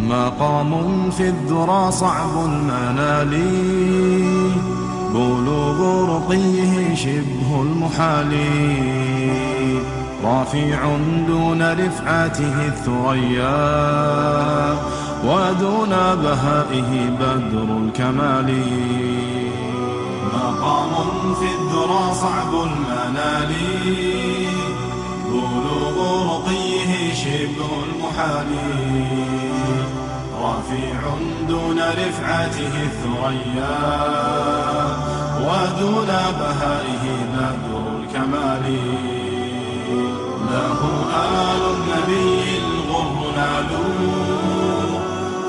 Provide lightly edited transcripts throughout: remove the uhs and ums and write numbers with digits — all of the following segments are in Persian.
مقام في الذرى صعب المنال، بلوغ رقيه شبه المحال، رافع دون رفعته الثريا، ودون بهائه بدر الكمال. مقام في الذرى صعب المنال، بلوغ رقيه شبه المحال، رفيع دون رفعته الثريا، ودون بهائه بدر الكمال. له آل النبي الغر نالوا،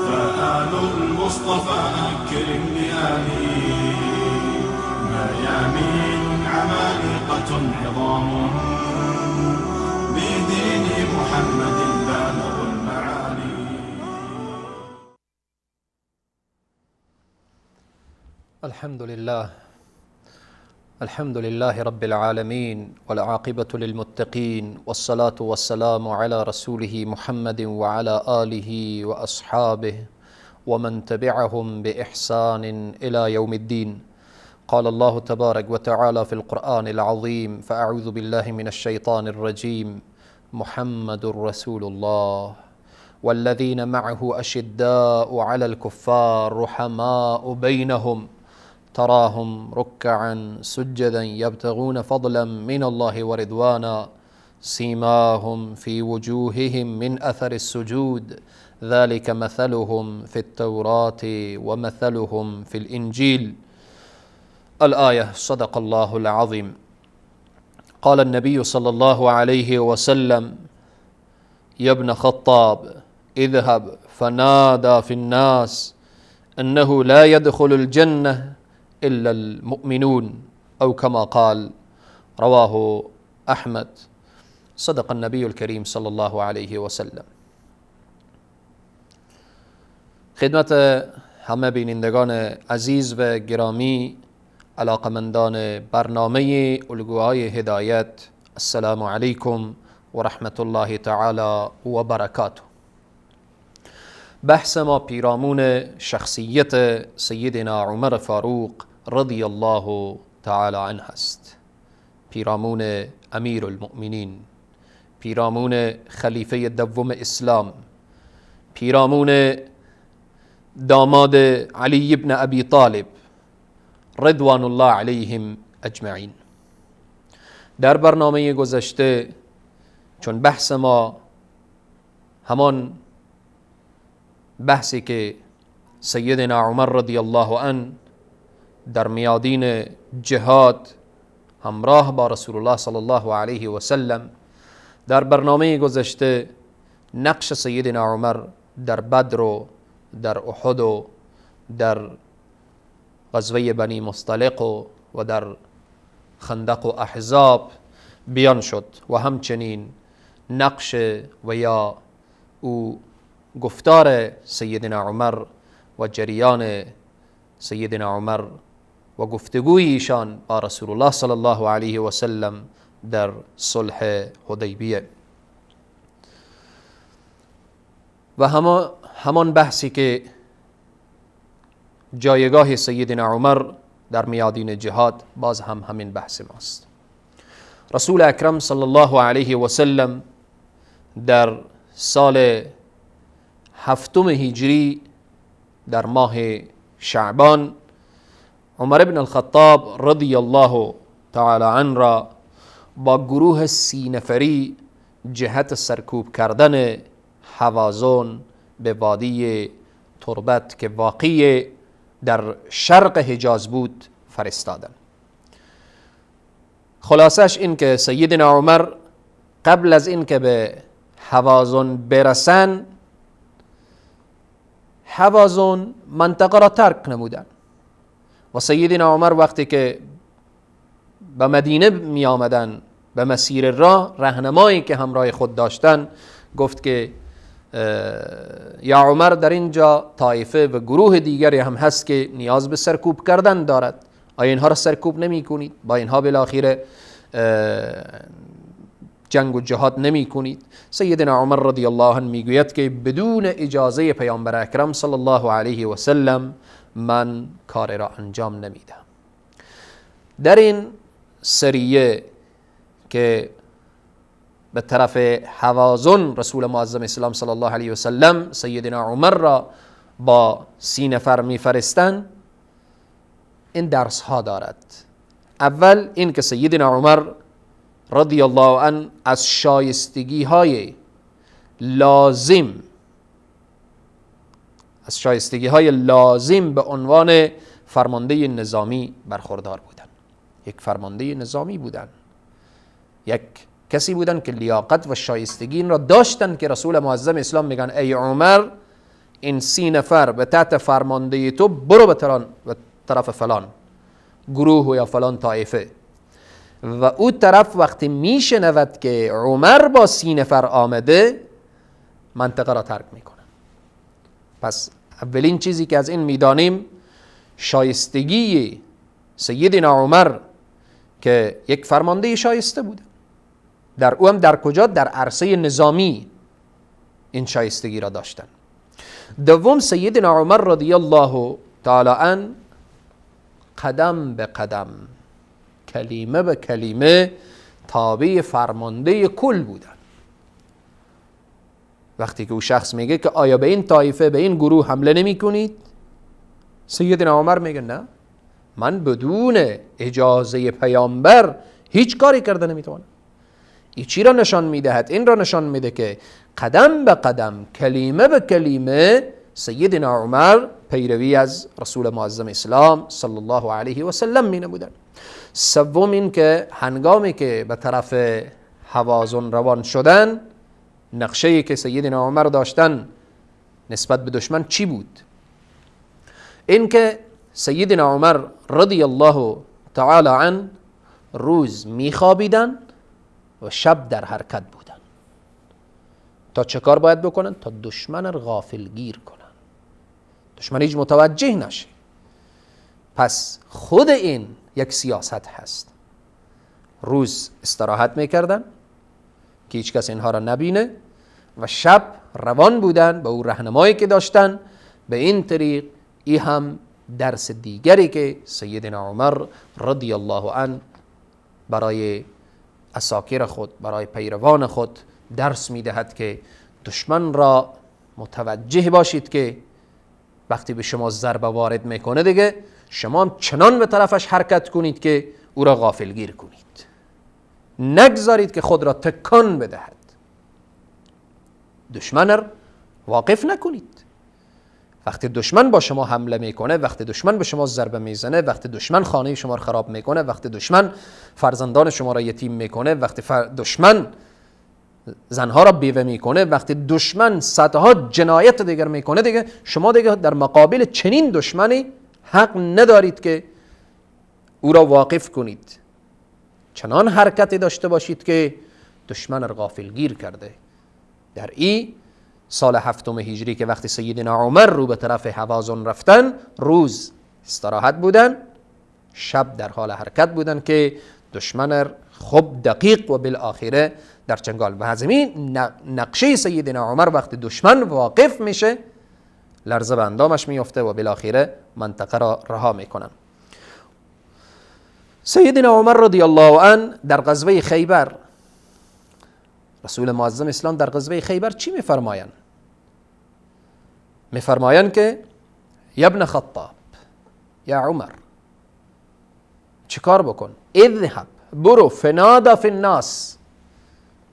فآل المصطفى أكرم بآله، ميامين عمالقة عظام، بدين محمد بالغ المعالي. الحمد لله رب العالمين، والعاقبة للمتقين، والصلاة والسلام على رسوله محمد وعلى آله وأصحابه ومن تبعهم بإحسان إلى يوم الدين. قال الله تبارك وتعالى في القرآن العظيم: فأعوذ بالله من الشيطان الرجيم. محمد رسول الله والذين معه أشداء على الكفار رحماء بينهم، تراهم ركعا سجدا يبتغون فضلا من الله ورضوانا، سيماهم في وجوههم من أثر السجود، ذلك مثلهم في التوراة ومثلهم في الإنجيل. الآية. صدق الله العظيم. قال النبي صلى الله عليه وسلم: يا ابن خطاب اذهب فنادى في الناس أنه لا يدخل الجنة إلا المؤمنون، أو كما قال. رواه أحمد. صدق النبي الكريم صلى الله عليه وسلم. خدمت همه بینندگان عزیز و گرامی، علاقمندان برنامه الگوهای هدایت، السلام علیکم و رحمت الله تعالی و برکاته. بحث ما پیرامون شخصیت سیدنا عمر فاروق رضی الله تعالی عنه است. پیرامون امیر المؤمنین، پیرامون خلیفه دوم اسلام، پیرامون داماد علی ابن ابی طالب رضوان الله علیهم اجمعین. در برنامه گذشته چون بحث ما همان بحثی که سیدنا عمر رضی الله عنه در میادین جهاد همراه با رسول الله صلی الله علیه و سلم، در برنامه گذشته نقش سیدنا عمر در بدر و در احد و در غزوه بنی مصطلق و در خندق و احزاب بیان شد، و همچنین نقش و یا او گفتار سیدنا عمر و جریان سیدنا عمر و گفتگوی ایشان با رسول الله صلی الله علیه و سلم در صلح حدیبیه، و همان بحثی که جایگاه سیدنا عمر در میادین جهاد باز همین بحث ماست. رسول اکرم صلی الله علیه و سلم در سال 7 هجری در ماه شعبان عمر بن الخطاب رضی الله تعالی عنه را با گروه 30 نفری جهت سرکوب کردن حوازن به وادی تربت که واقع در شرق حجاز بود فرستادن. خلاصش این که سیدنا عمر قبل از این که به حوازن برسن، حوازن منطقه را ترک نمودن، و سیدنا عمر وقتی که به مدینه می آمدن به مسیر راه، راهنمایی که همراه خود داشتن گفت که یا عمر در اینجا طایفه و گروه دیگری هم هست که نیاز به سرکوب کردن دارد، آیا اینها را سرکوب نمی کنید؟ با اینها بالاخره جنگ و جهاد نمی کنید. سیدنا عمر رضی الله عنه میگوید که بدون اجازه پیامبر اکرم صلی الله علیه و سلم من کار را انجام نمیدم. در این سریه که به طرف حوازن رسول معظم اسلام صلی الله علیه و سلم سیدنا عمر را با 30 نفر میفرستند، این درس ها دارد. اول این که سیدنا عمر رضی الله عنه از شایستگی های لازم به عنوان فرمانده نظامی برخوردار بودند. یک فرمانده نظامی بودند، یک کسی بودند که لیاقت و شایستگی این را داشتند که رسول معظم اسلام میگن ای عمر این 30 نفر به تحت فرمانده تو برو به طرف فلان گروه یا فلان طایفه، و او طرف وقتی میشنود که عمر با 30 نفر آمده منطقه را ترک میکنه. پس اولین چیزی که از این میدانیم شایستگی سیدنا عمر که یک فرمانده شایسته بوده، در او هم در کجا؟ در عرصه نظامی این شایستگی را داشتن. دوم سیدنا عمر رضی الله تعالی عنه قدم به قدم کلمه به کلمه تابع فرمانده کل بودن. وقتی که او شخص میگه که آیا به این طایفه به این گروه حمله نمی کنید، سیدنا عمر میگه نه، من بدون اجازه پیامبر هیچ کاری کرده نمیتونم. این چی را نشان میدهد؟ این را نشان میده که قدم به قدم کلمه به کلمه سیدنا عمر پیروی از رسول معظم اسلام صلی الله علیه و سلم می نمودند. سوم این که هنگامی که به طرف حوازن روان شدن، نقشه‌ای که سیدنا عمر داشتن نسبت به دشمن چی بود؟ این که سیدنا عمر رضی الله تعالی عنه روز میخوابیدن و شب در حرکت بودن. تا چه کار باید بکنن؟ تا دشمن را غافلگیر کنن، دشمن هیچ متوجه نشه. پس خود این یک سیاست هست. روز استراحت میکردن که هیچ کس اینها را نبینه و شب روان بودن به اون راهنمایی که داشتن. به این طریق ای هم درس دیگری که سیدنا عمر رضی الله عنه برای اساکر خود، برای پیروان خود درس میدهد که دشمن را متوجه باشید که وقتی به شما ضربه وارد میکنه دیگه شما هم چنان به طرفش حرکت کنید که او را غافلگیر کنید، نگذارید که خود را تکان بدهد. دشمن را واقف نکنید. وقتی دشمن با شما حمله میکنه، وقتی دشمن به شما ضربه میزنه، وقتی دشمن خانه شما را خراب میکنه، وقتی دشمن فرزندان شما را یتیم میکنه، وقتی دشمن زنها را بیوه میکنه، وقتی دشمن صدها جنایت دیگر میکنه، دیگه شما دیگه در مقابل چنین دشمنی حق ندارید که او را واقف کنید. چنان حرکتی داشته باشید که دشمن را غافلگیر کرده. در این سال 7 هجری که وقتی سیدنا عمر رو به طرف حوازن رفتن، روز استراحت بودن، شب در حال حرکت بودن که دشمن خب دقیق و بالاخره در چنگال. و همین نقشه سیدنا عمر وقتی دشمن واقف میشه لرزه به اندامش میفته و بالاخره منطقه را رها میکنن. سیدنا عمر رضی الله عنه در غزوه خیبر، رسول معظم اسلام در غزوه خیبر چی میفرمایند؟ میفرمایند که یا ابن خطاب، یا عمر چه کار بکن؟ اذهب، برو، فنادا فی الناس،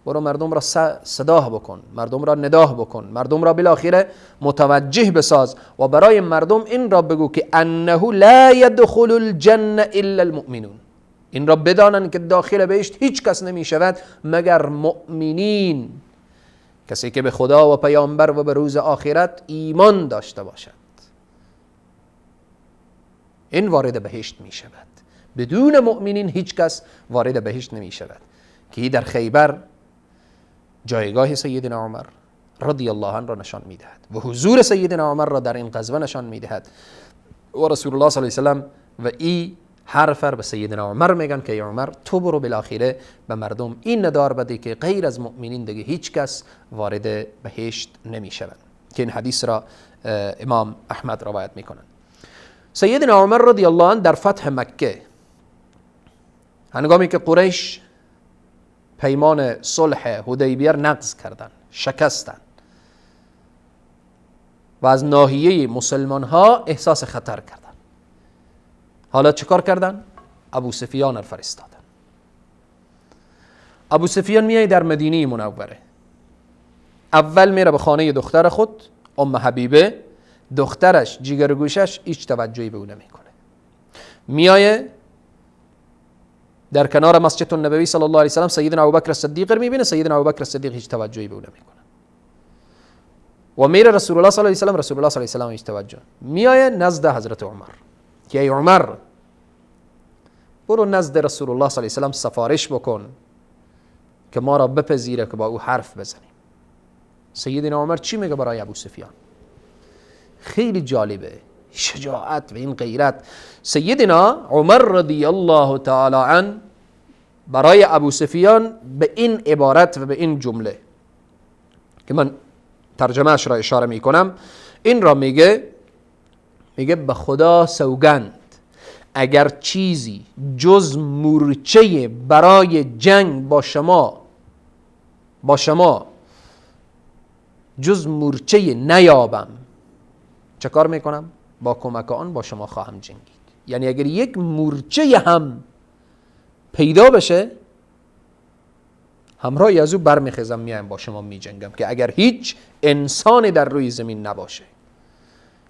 برو مردم را صدا بکن، مردم را نداه بکن، مردم را بالاخره متوجه بساز و برای مردم این را بگو که انه لا يدخل الجنه الا المؤمنون، این را بدانن که داخل بهشت هیچ کس نمی شود مگر مؤمنین، کسی که به خدا و پیامبر و به روز آخرت ایمان داشته باشد، این وارد بهشت می شود. بدون مؤمنین هیچ کس وارد بهشت نمی شود. که در خیبر جایگاه سیدنا عمر رضی الله عنه را نشان می دهد و حضور سیدنا عمر را در این غزوه نشان می دهد و رسول الله صلی الله علیه و سلم و ای حرفر به سیدنا عمر میگن که ای عمر تو برو بالاخره به مردم این ندار بده که غیر از مؤمنین دیگه هیچ کس وارد بهشت نمیشوند، که این حدیث را امام احمد روایت میکنن. سیدنا عمر رضی الله عنه در فتح مکه هنگامی که قریش پیمان صلح حدیبیه نقض کردن، شکستن و از ناحیه مسلمان ها احساس خطر کردن، حالا چیکار کردن؟ ابو سفیان را فرستادن. ابو سفیان میای در مدینه منوره، اول میره به خانه دختر خود ام حبیبه، دخترش جیگرگوشش هیچ توجهی به او نمیکنه. میایه در کنار مسجد النبوی صلی الله علیه و سلم سیدنا ابوبکر صدیق رو میبینه، سیدنا ابوبکر صدیق هیچ توجهی به او نمیکنه. و میره رسول الله صلی الله علیه و سلم، رسول الله صلی الله علیه و سلم هیچ توجه. میایه نزد حضرت عمر که ای عمر برو نزد رسول الله صلی الله علیه و سلم سفارش بکن که ما را بپذیره که با او حرف بزنیم. سیدنا عمر چی میگه برای ابو سفیان؟ خیلی جالبه شجاعت و این غیرت. سیدنا عمر رضی الله تعالی عنه برای ابو سفیان به این عبارت و به این جمله که من ترجمه اش را اشاره میکنم، این را میگه به خدا سوگند اگر چیزی جز مورچه برای جنگ با شما جز مورچه نیابم، چه کار میکنم؟ با کمک آن با شما خواهم جنگید. یعنی اگر یک مورچه هم پیدا بشه همراهی از او برمیخیزم میایم با شما میجنگم، که اگر هیچ انسانی در روی زمین نباشه.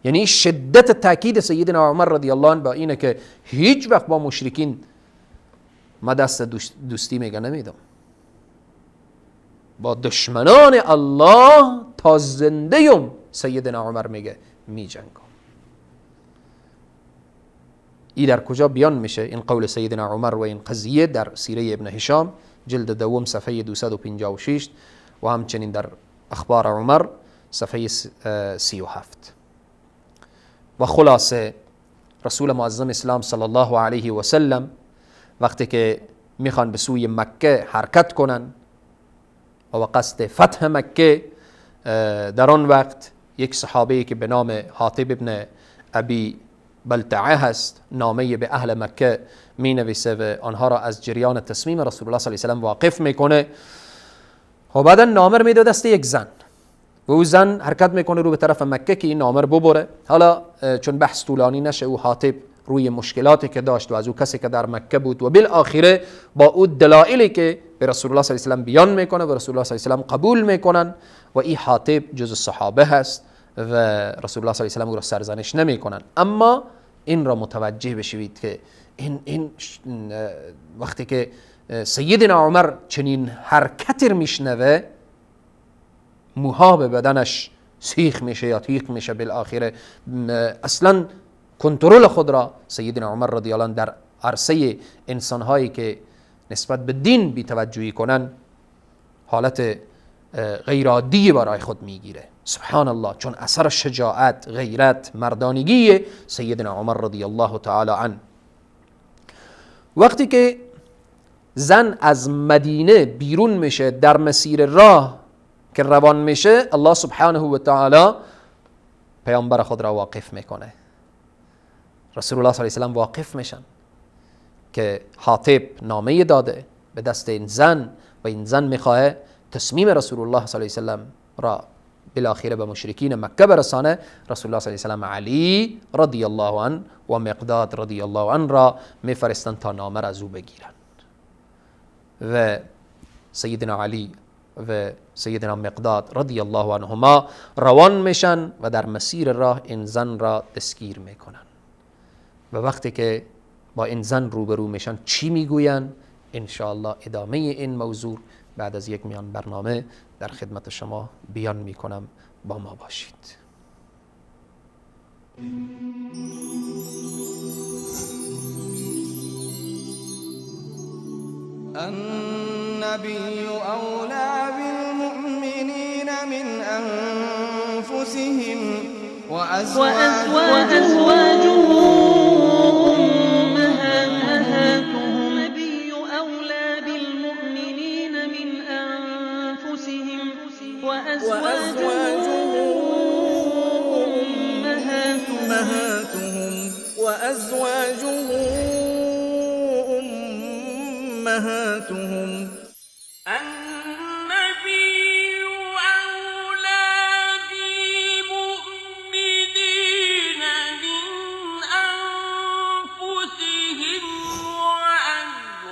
یعنی شدت تاکید سیدنا عمر رضی الله عنه با اینه که هیچ وقت با مشرکین ما دست دوستی میگه نمیدم، با دشمنان الله تا زنده‌ام سیدنا عمر میگه میجنگم. این در کجا بیان میشه این قول سیدنا عمر و این قضیه؟ در سیره ابن هشام جلد دوم صفحه 256 و همچنین در اخبار عمر صفحه 37. و خلاصه رسول معظم اسلام صلی الله علیه و سلم وقتی که میخوان به سوی مکه حرکت کنن و قصد فتح مکه، در آن وقت یک صحابی که به نام حاطب ابن ابی بلتعه هست نامه به اهل مکه می نویسه و آنها را از جریان تصمیم رسول الله صلی الله علیه و سلم واقف میکنه و بعدا نامه رو میده دست یک زن و او زن حرکت میکنه رو به طرف مکه که این نامه رو ببره. حالا چون بحث طولانی نشه، او حاطب روی مشکلاتی که داشت و از او کسی که در مکه بود و بالاخره با او دلایلی که به رسول الله صلی الله علیه و سلم بیان میکنه و رسول الله صلی الله علیه و سلم قبول میکنن و این حاطب جز صحابه هست و رسول الله صلی الله علیه و سلم او را سرزنش نمیکنن. اما این را متوجه بشوید که این وقتی که سیدنا عمر چنین حرکتی رو میشنوه موها به بدنش سیخ میشه یا تیغ میشه. بالاخره اصلا کنترل خود را سیدنا عمر رضی الله عنه در عرصه انسانهایی که نسبت به دین بی‌توجهی کنن حالت غیرعادی برای خود میگیره. سبحان الله، چون اثر شجاعت، غیرت، مردانگی سیدنا عمر رضی الله تعالی عنه. وقتی که زن از مدینه بیرون میشه در مسیر راه که روان میشه، الله سبحانه و تعالی پیامبر خود را واقف میکنه. رسول الله صلی الله علیه و سلم واقف میشن که حاطب نامه داده به دست این زن و این زن میخواه تصمیم رسول الله صلی الله علیه و سلم را بالاخره به مشرکین مکه برسانه. رسول الله صلی الله علیه و سلم علی رضی الله عنه و مقداد رضی الله عنه را میفرستند تا نامه را از او بگیرند و سیدنا علی و سیدنا مقداد رضی الله عنهما روان میشن و در مسیر راه این زن را دستگیر میکنن و وقتی که با این زن روبرو میشن چی میگوین؟ انشاءالله ادامه این موضوع بعد از یک میان برنامه در خدمت شما بیان میکنم. با ما باشید. النبي أولى بالمؤمنين من أنفسهم وأزواجه أمهاتهم وأزواجه أمهاتهم النبي أولى بالمؤمنين من أنفسهم وأزواجه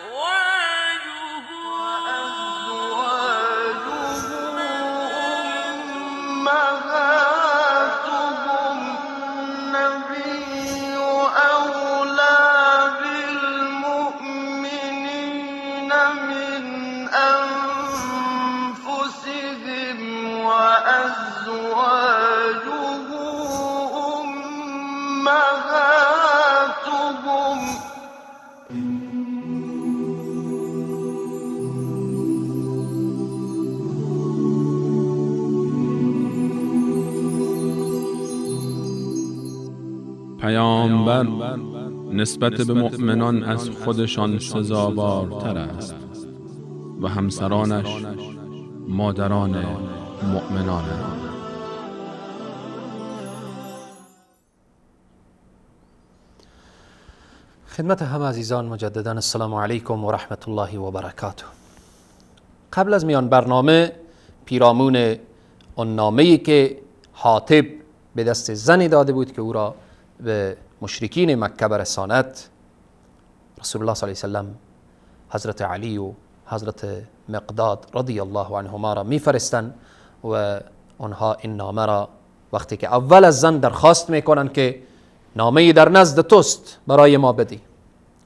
أمهاتهم النبي أولى بالمؤمنين من أنفسهم وأزواجه أمهاتهم پیامبر نسبت به مؤمنان از خودشان سزاوارتر است و همسرانش مادران مؤمنانند. خدمت همه عزیزان مجددا السلام علیکم و رحمت الله و برکاته. قبل از میان برنامه پیرامون اون نامه‌ای که حاطب به دست زنی داده بود که او را به مشرکین مکه برساند، رسول الله صلی الله علیه و سلم حضرت علی و حضرت مقداد رضی الله عنهما را میفرستند و آنها این نامه را وقتی که اول از زن درخواست میکنند که نامه‌ای در نزد توست برای ما بدی،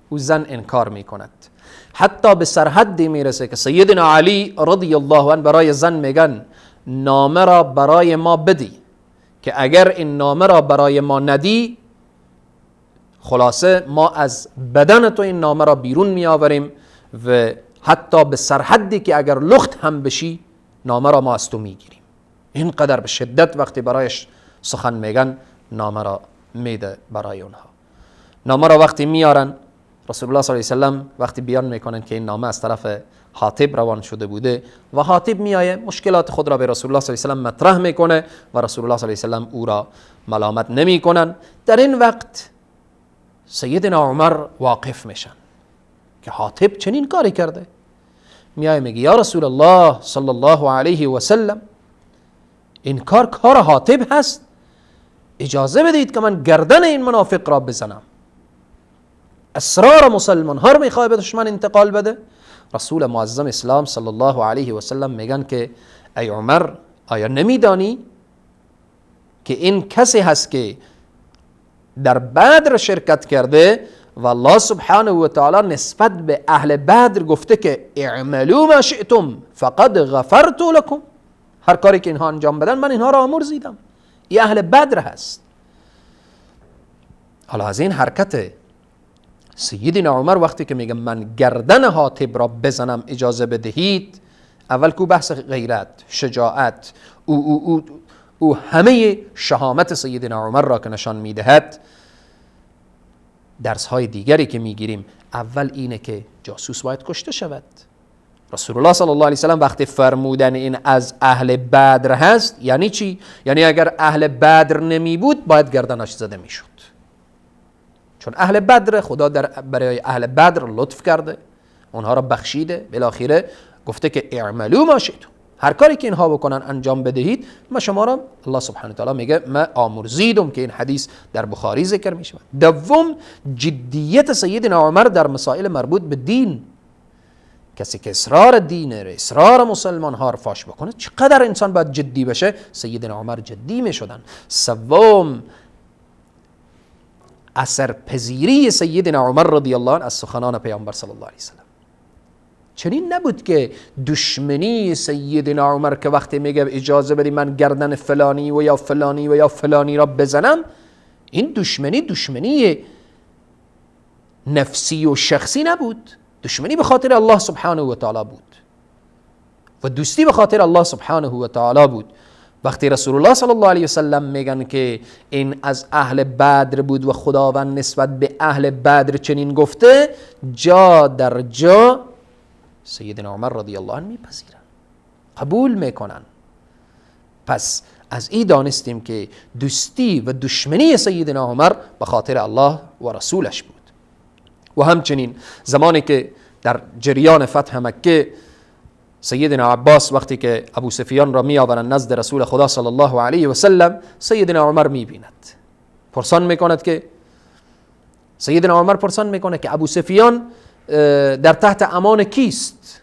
او زن انکار میکند، حتی به سرحدی میرسه که سیدنا علی رضی الله عنه برای زن میگن نامه را برای ما بدی که اگر این نامه را برای ما ندی خلاصه ما از بدن تو این نامه را بیرون می آوریم و حتی به سرحدی که اگر لخت هم بشی نامه را ما از تو می گیریم. اینقدر به شدت وقتی برایش سخن میگن نامه را میده برای اونها. نامه را وقتی میارن رسول الله صلی الله علیه و سلم وقتی بیان میکنن که این نامه از طرف حاطب روان شده بوده و حاطب میایه مشکلات خود را به رسول الله صلی الله علیه و سلم مطرح میکنه و رسول الله صلی الله علیه و سلم او را ملامت نمیکنن. در این وقت سیدنا عمر واقف میشن که حاطب چنین کاری کرده. میایه میگه یا رسول الله صلی الله علیه و سلم این کار حاطب هست، اجازه بدید که من گردن این منافق را بزنم. اسرار مسلمان ها رو میخواد به دشمن انتقال بده. رسول معظم اسلام صلی الله علیه و سلم میگن که ای عمر آیا نمیدانی که این کسی هست که در بدر شرکت کرده و الله سبحانه و تعالی نسبت به اهل بدر گفته که اعملوا ما شئتم فقد غفرت لكم، هر کاری که اینها انجام بدن من اینها را آمرزیدم. این اهل بدر هست. حالا از این حرکت سیدنا عمر وقتی که میگه من گردن حاطب را بزنم اجازه بدهید، اول کو بحث غیرت، شجاعت، او همه شهامت سیدنا عمر را که نشان میدهد. درس های دیگری که میگیریم اول اینه که جاسوس باید کشته شود. رسول الله صلی الله علیه و سلم وقتی فرمودن این از اهل بدر هست یعنی چی؟ یعنی اگر اهل بدر نمی بود باید گردنش زده میشد، چون اهل بدر خدا برای اهل بدر لطف کرده، اونها را بخشیده، بالاخره گفته که اعملوا ما شئتم، هر کاری که اینها بکنن انجام بدهید، ما شما را الله سبحانه و تعالی میگه ما آمرزیدم، که این حدیث در بخاری ذکر میشه. دوم جدیت سیدنا عمر در مسائل مربوط به دین. کسی که اصرار دینه، اصرار مسلمان ها را فاش بکنه، چقدر انسان باید جدی بشه. سیدنا عمر جدی میشدن. سوم اثرپذیری سیدنا عمر رضی الله عنه از سخنان پیامبر صلی الله علیه و سلم. چنین نبود که دشمنی سیدنا عمر که وقتی میگه اجازه بدی من گردن فلانی و یا فلانی و یا فلانی را بزنم، این دشمنی نفسی و شخصی نبود، دشمنی به خاطر الله سبحانه و تعالی بود و دوستی به خاطر الله سبحانه و تعالی بود. وقتی رسول الله صلی الله علیه و سلم میگن که این از اهل بدر بود و خداوند نسبت به اهل بدر چنین گفته، جا در جا سیدنا عمر رضی الله عنه میپذیرن، قبول میکنن. پس از این دانستیم که دوستی و دشمنی سیدنا عمر به خاطر الله و رسولش بود. و همچنین زمانی که در جریان فتح مکه سیدنا عباس وقتی که ابو سفیان را می آورند نزد رسول خدا صلی الله علیه و سلم، سیدنا عمر می بیند، پرسان میکند که سیدنا عمر پرسان میکنه که ابو سفیان در تحت امان کیست؟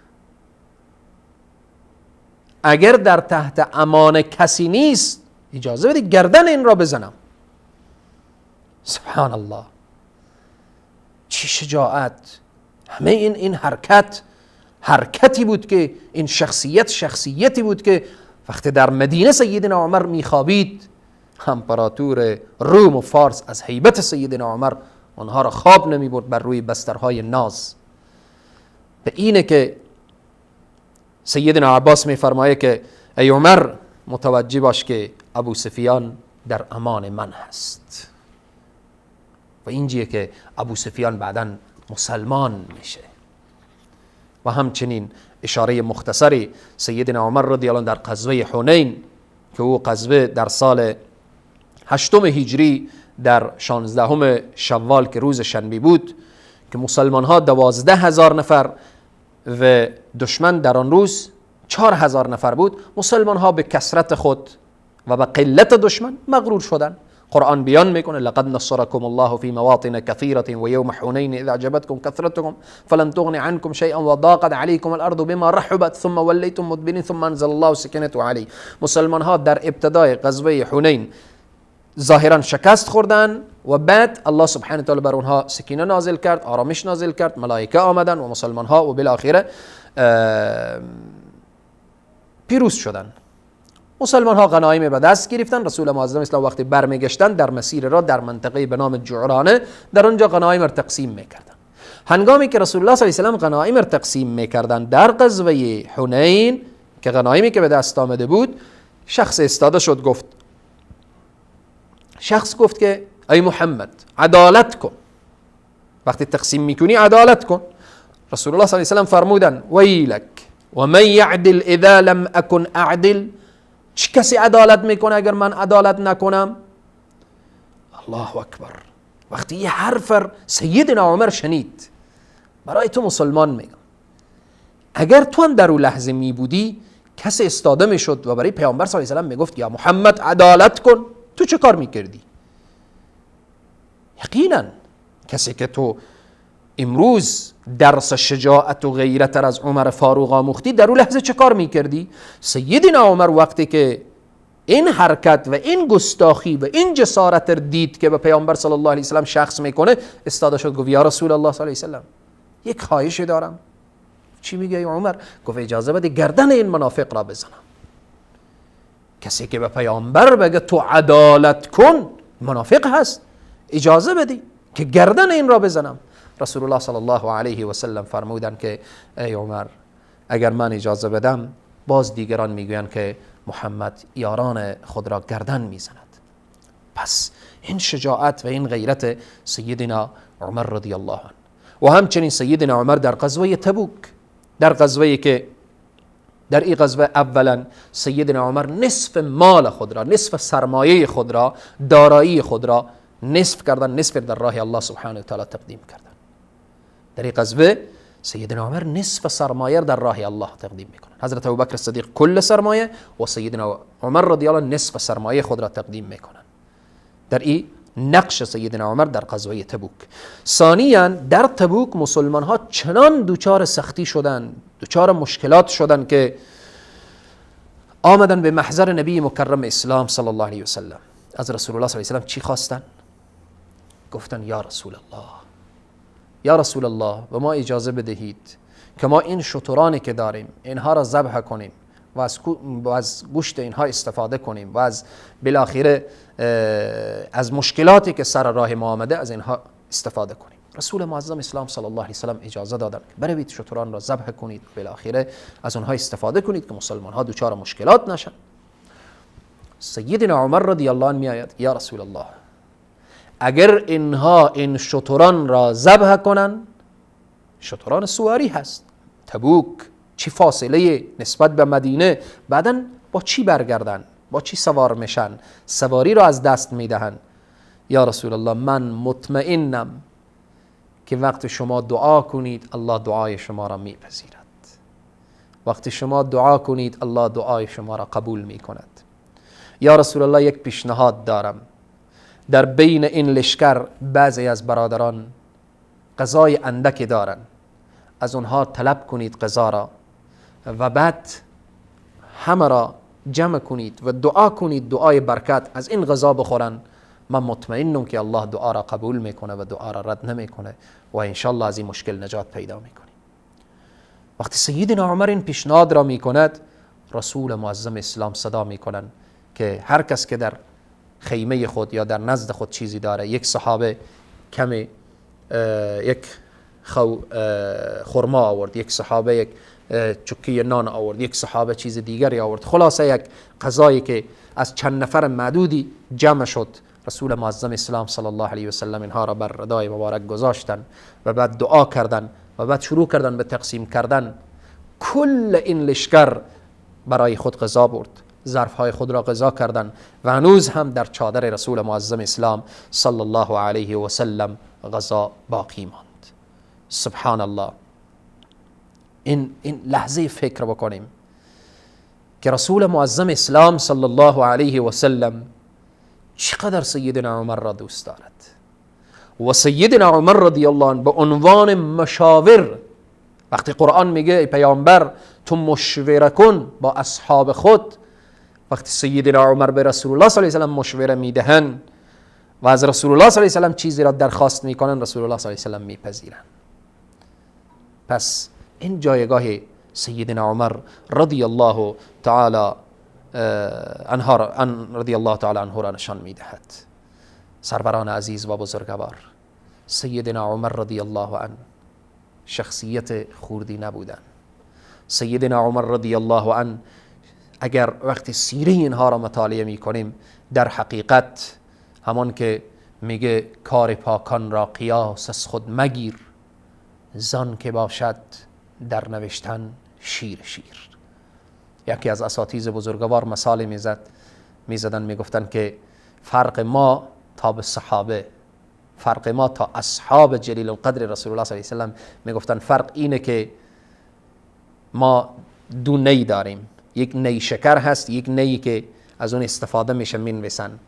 اگر در تحت امان کسی نیست اجازه بدید گردن این را بزنم. سبحان الله، چی شجاعت! همه این حرکتی بود که این شخصیتی بود که وقتی در مدینه سیدنا عمر میخوابید، امپراتور روم و فارس از هیبت سیدنا عمر آنها را خواب نمی برد بر روی بسترهای ناز. به اینه که سیدنا عباس می فرمایه که ای عمر متوجه باش که ابو سفیان در امان من هست. و اینجیه که ابو سفیان بعداً مسلمان میشه. و همچنین اشاره مختصری سیدنا عمر رضی الله عنه در غزوه حنین که او غزوه در سال 8 هجری در 16 شوال که روز شنبه بود که مسلمان ها 12,000 نفر و دشمن در آن روز 4,000 نفر بود، مسلمان ها به کثرت خود و به قلت دشمن مغرور شدند. قرآن بیان میکنه لقد نصركم الله في مواطن كثيرة ويوم حنين إذ أعجبتكم كثرتكم فلم تغن عنكم شيئا وضاقت عليكم الأرض بما رحبت ثم وليتم مدبرين ثم أنزل الله سكينته عليه. مسلمان ها در ابتدای غزوه حنین ظاهرا شکست خوردن و بعد الله سبحانه وتعالی بر اونها سکینه نازل کرد، آرامش نازل کرد، ملائکه آمدن و مسلمان ها و بالاخره پیروز شدن. مسلمان ها غنایم به دست گرفتن. رسول معظم اسلام وقتی برمیگشتن در مسیر را در منطقه به نام جعرانه در آنجا غنایم را تقسیم میکردن. هنگامی که رسول الله صلی الله علیه و سلم غنایم را تقسیم میکردن در غزوه حنین که غنایمی که به دست آمده بود، شخص استاده شد گفت که ای محمد عدالت کن، وقتی تقسیم میکنی عدالت کن. رسول الله صلی الله علیه و سلم فرمودن ویلک و من یعدل اذا لم اکن اعدل، چه کسی عدالت میکنه اگر من عدالت نکنم؟ الله اکبر. وقتی یه حرف سیدنا عمر شنید، برای تو مسلمان میگم، اگر تو هم در اون لحظه می بودی کسی استاده میشد و برای پیامبر صلی الله علیه و سلم میگفت یا محمد عدالت کن، تو چه کار میکردی؟ یقینا کسی که تو امروز درس شجاعت و غیرت از عمر فاروق آموختی، در اون لحظه چه کار میکردی؟ سیدنا عمر وقتی که این حرکت و این گستاخی و این جسارت دید که به پیامبر صلی الله علیه و سلم شخص میکنه، استاده شد گفت یا رسول الله صلی الله علیه و سلم یک خواهشی دارم. چی میگه ای عمر؟ گفت اجازه بده گردن این منافق را بزنم. کسی که به پیامبر بگه تو عدالت کن منافق هست، اجازه بدی که گردن این را بزنم. رسول الله صلی الله علیه و سلم فرمودند که ای عمر اگر من اجازه بدم باز دیگران میگویند که محمد یاران خود را گردن میزند. پس این شجاعت و این غیرت سیدنا عمر رضی الله عنه. و همچنین سیدنا عمر در غزوه تبوک، در غزوه که در این غزوه اولا سیدنا عمر نصف مال خود را، نصف سرمایه خود را، دارایی خود را نصف کردن، نصف در راه الله سبحانه و تعالی تقدیم کردن. در این غزوه سیدنا عمر نصف سرمایه در راه الله تقدیم میکنن. حضرت ابوبکر صدیق کل سرمایه و سیدنا عمر رضی الله عنه نصف سرمایه خود را تقدیم میکنن. در این نقش سیدنا عمر در غزوه تبوک. ثانیاً در تبوک مسلمان ها چنان دوچار سختی شدن، دوچار مشکلات شدن که آمدن به محضر نبی مکرم اسلام صلی الله علیه و سلم. از رسول الله صلی الله علیه و سلم چی خواستن؟ گفتن یا رسول الله، یا رسول الله به ما اجازه بدهید که ما این شترانی که داریم اینها را ذبح کنیم و از گوشت اینها استفاده کنیم و از بالاخره از مشکلاتی که سر راه ما آمده از اینها استفاده کنیم. رسول معظم اسلام صلی الله علیه و سلم اجازه دادن بروید شتران را ذبح کنید و بالاخره از اونها استفاده کنید که مسلمان ها دچار مشکلات نشن. سیدنا عمر رضی الله عنه میآید یا رسول الله اگر اینها این شتران را ذبح کنن، شتران سواری هست، تبوک چی فاصله نسبت به مدینه، بعدن با چی برگردن؟ با چی سوار میشن؟ سواری رو از دست میدهن. یا رسول الله من مطمئنم که وقت شما دعا کنید الله دعای شما را میپذیرد. وقتی شما دعا کنید الله دعای شما را قبول میکند. یا رسول الله یک پیشنهاد دارم، در بین این لشکر بعضی از برادران غذای اندکی دارن، از اونها طلب کنید غذا را و بعد همه را جمع کنید و دعا کنید دعای برکت از این غذا بخورن. من مطمئنم که الله دعا را قبول میکنه و دعا را رد نمیکنه و انشالله از این مشکل نجات پیدا میکنیم. وقتی سیدنا عمر این پیشنهاد را میکند، رسول معظم اسلام صدا میکنن که هر کس که در خیمه خود یا در نزد خود چیزی داره، یک صحابه کمی یک خرما آورد، یک صحابه یک چکی نان آورد، یک صحابه چیز دیگری آورد، خلاصه یک غذایی که از چند نفر معدودی جمع شد. رسول معظم اسلام صلی الله علیه و سلم اینها را بر ردای مبارک گذاشتن و بعد دعا کردن و بعد شروع کردن به تقسیم کردن. کل این لشکر برای خود غذا برد، ظرفهای خود را غذا کردن و هنوز هم در چادر رسول معظم اسلام صلی الله علیه و سلم غذا باقی ماند. سبحان الله. این لحظه فکر بکنیم که رسول معظم اسلام صلی الله علیه و سلم چقدر سیدنا عمر را دوست دارد و سیدنا عمر رضی الله عنه به عنوان مشاور، وقتی قرآن میگه ای پیامبر تو مشوره کن با اصحاب خود، وقتی سیدنا عمر به رسول الله صلی الله علیه و سلم مشوره میدهن و از رسول الله صلی الله علیه و سلم چیزی را درخواست میکنن، رسول الله صلی الله علیه و سلم میپذیرن. پس این جایگاه سیدنا عمر رضی الله تعالی عنه را نشان میدهد. سروران عزیز و بزرگوار، سیدنا عمر رضی الله عنه شخصیت خوردی نبودن. سیدنا عمر رضی الله عنه اگر وقتی سیره اینها را مطالعه میکنیم، در حقیقت همان که میگه کار پاکان را قیاس از خود مگیر، زان که باشد در نوشتن شیر. یکی از اساتید بزرگوار مثال میزدن میگفتن که فرق ما تا به صحابه، فرق ما تا اصحاب جلیل القدر رسول الله صلی الله علیه و سلم، میگفتن فرق اینه که ما دو نی داریم، یک نی شکر هست، یک نی که از اون استفاده میشه مینویسن.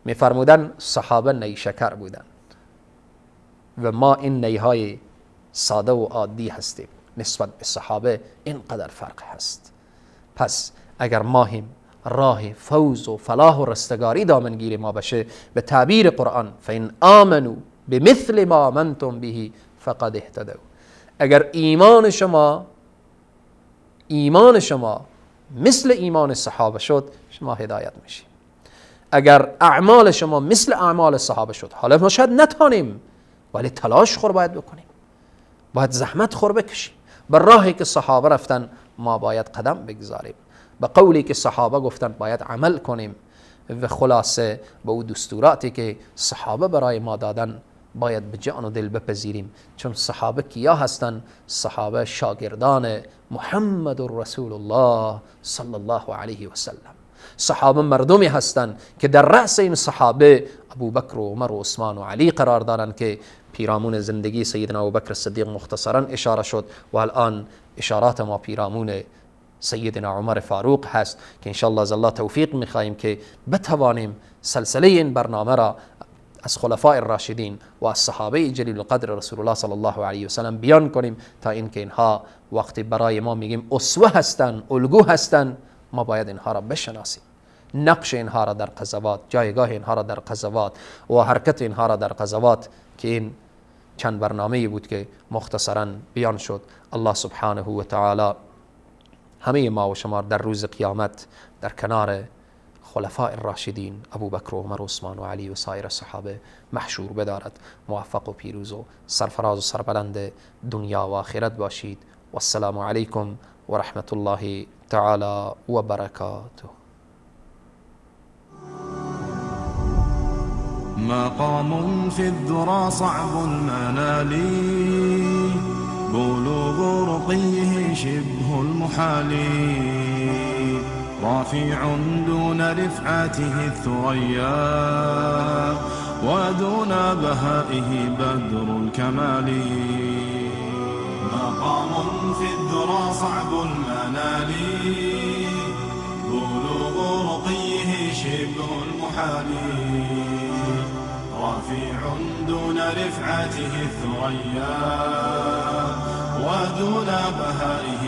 میفرمودن صحابه نی شکر بودن و ما این نیهای ساده و عادی هستیم. نسبت به صحابه اینقدر فرق هست. پس اگر ماهیم راه فوز و فلاح و رستگاری دامنگیر ما بشه، به تعبیر قرآن فإن آمنوا بمثل ما آمنتم به فقد اهتدوا، اگر ایمان شما مثل ایمان صحابه شد، شما هدایت میشید. اگر اعمال شما مثل اعمال صحابه شد، حالا ما شاید نتانیم ولی تلاش خور باید بکنیم، باید زحمت خور بکشیم، بر راهی که صحابه رفتن ما باید قدم بگذاریم، به قولی که صحابه گفتن باید عمل کنیم و خلاصه به او دستوراتی که صحابه برای ما دادن باید به جان و دل بپذیریم. چون صحابه کیا هستن؟ صحابه شاگردان محمد رسول الله صلی الله علیه و سلم. صحابه مردمی هستند که در رأس این صحابه ابوبکر و عمر و عثمان و علی قرار دارند که پیرامون زندگی سیدنا ابوبکر صدیق مختصرا اشاره شد و الان اشارات ما پیرامون سیدنا عمر فاروق هست که انشاءالله از الله توفیق میخواهیم که بتوانیم سلسله این برنامه را از خلفاء الراشدین و از صحابه جلیل القدر رسول الله صلی الله علیه و سلم بیان کنیم، تا اینکه اینها وقتی برای ما میگیم اسوه هستن، الگو هستن، ما باید اینها را بشناسیم، نقش اینها را در غزوات، جایگاه اینها را در غزوات و حرکت اینها را در غزوات، که این چند برنامه‌ای بود که مختصرا بیان شد. الله سبحانه و تعالی همه ما و شما در روز قیامت در کنار خلفاء الراشدین ابوبکر و عمر و عثمان و علی و سایر صحابه محشور بدارد. موفق و پیروز و سرفراز و سربلند دنیا و آخرت باشید. و السلام علیکم و رحمت الله تعالی و برکاته. مقام في الذرى صعب المنال، بلوغ رقيه شبه المحال، رافع دون رفعته الثريا ودون بهائه بدر الكمال مقام في الذرى صعب المنال بلوغ رقيه شبه المحال رفيع دون رفعته الثريا ودون بهائه